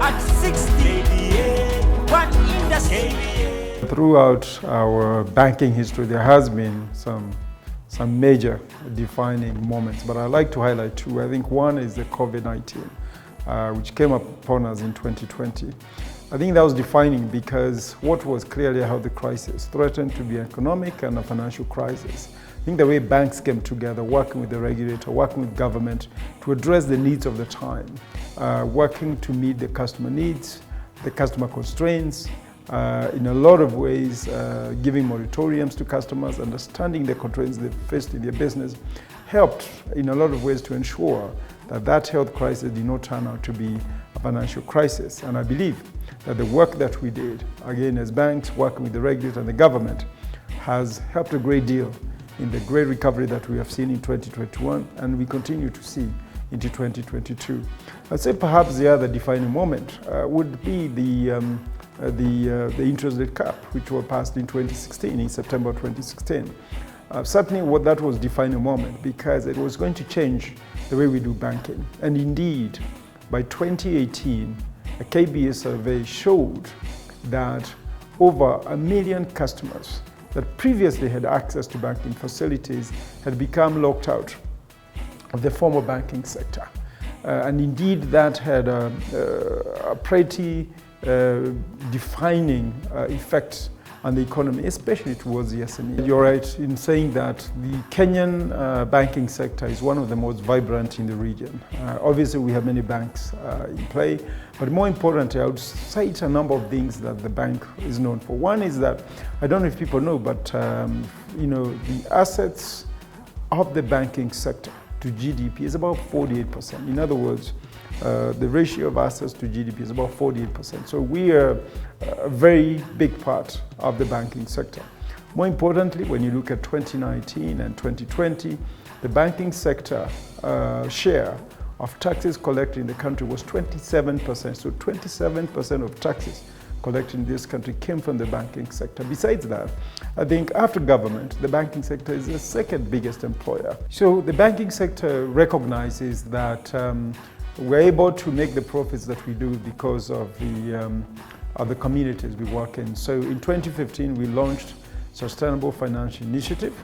at 60 KBA, one industry. Throughout our banking history, there has been some major defining moments, but I'd like to highlight two. I think one is the COVID-19, which came upon us in 2020. I think that was defining because what was clearly how the crisis threatened to be an economic and a financial crisis. I think the way banks came together, working with the regulator, working with government to address the needs of the time, working to meet the customer needs, the customer constraints, in a lot of ways, giving moratoriums to customers, understanding the constraints they faced in their business, helped in a lot of ways to ensure that that health crisis did not turn out to be a financial crisis. And I believe that the work that we did, again as banks, working with the regulator and the government, has helped a great deal in the great recovery that we have seen in 2021 and we continue to see into 2022. I'd say perhaps the other defining moment would be the interest rate cap, which was passed in 2016, in September 2016. Certainly what that was defining moment because it was going to change the way we do banking. And indeed, by 2018, a KBA survey showed that over 1 million customers that previously had access to banking facilities had become locked out of the formal banking sector. And indeed, that had a pretty defining effect on the economy, especially towards the SME. You're right in saying that the Kenyan banking sector is one of the most vibrant in the region. Obviously, we have many banks in play, but more importantly, I would cite a number of things that the bank is known for. One is that, I don't know if people know, but the assets of the banking sector to GDP is about 48%. In other words, the ratio of assets to GDP is about 48%. So we are a very big part of the banking sector. More importantly, when you look at 2019 and 2020, the banking sector share of taxes collected in the country was 27%. So 27% of taxes collected in this country came from the banking sector. Besides that, I think after government, the banking sector is the second biggest employer. So the banking sector recognizes that we're able to make the profits that we do because of the communities we work in. So in 2015, we launched Sustainable Financial Initiative,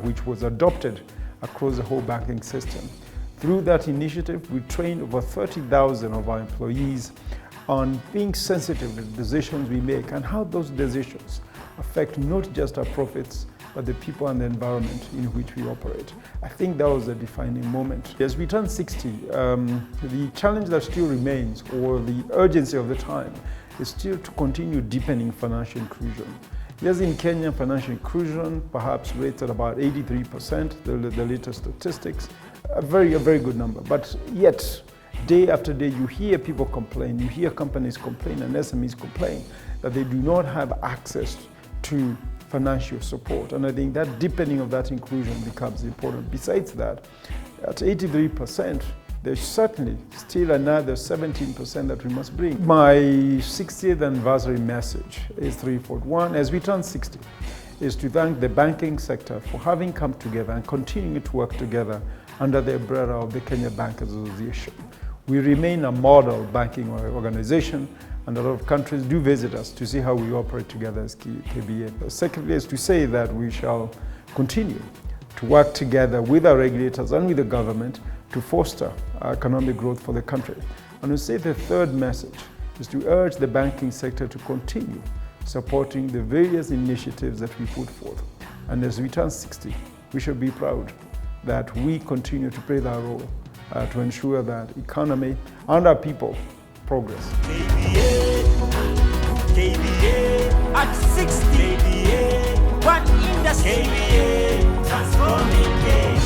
which was adopted across the whole banking system. Through that initiative, we trained over 30,000 of our employees on being sensitive to the decisions we make and how those decisions affect not just our profits, but the people and the environment in which we operate. I think that was a defining moment. As we turn 60, the challenge that still remains, or the urgency of the time, is still to continue deepening financial inclusion. Yes, in Kenya, financial inclusion perhaps rates at about 83%, the latest statistics, a very good number. But yet, day after day, you hear people complain, you hear companies complain and SMEs complain that they do not have access to financial support. And I think that deepening of that inclusion becomes important. Besides that, at 83%, there's certainly still another 17% that we must bring. My 60th anniversary message is threefold. One, as we turn 60, is to thank the banking sector for having come together and continuing to work together under the umbrella of the Kenya Bankers Association. We remain a model banking organization, and a lot of countries do visit us to see how we operate together as KBA. Secondly, is to say that we shall continue to work together with our regulators and with the government to foster economic growth for the country. And we say the third message is to urge the banking sector to continue supporting the various initiatives that we put forth. And as we turn 60, we should be proud that we continue to play that role to ensure that economy and our people progress. KBA at 60 KBA, one industry, KBA transforming.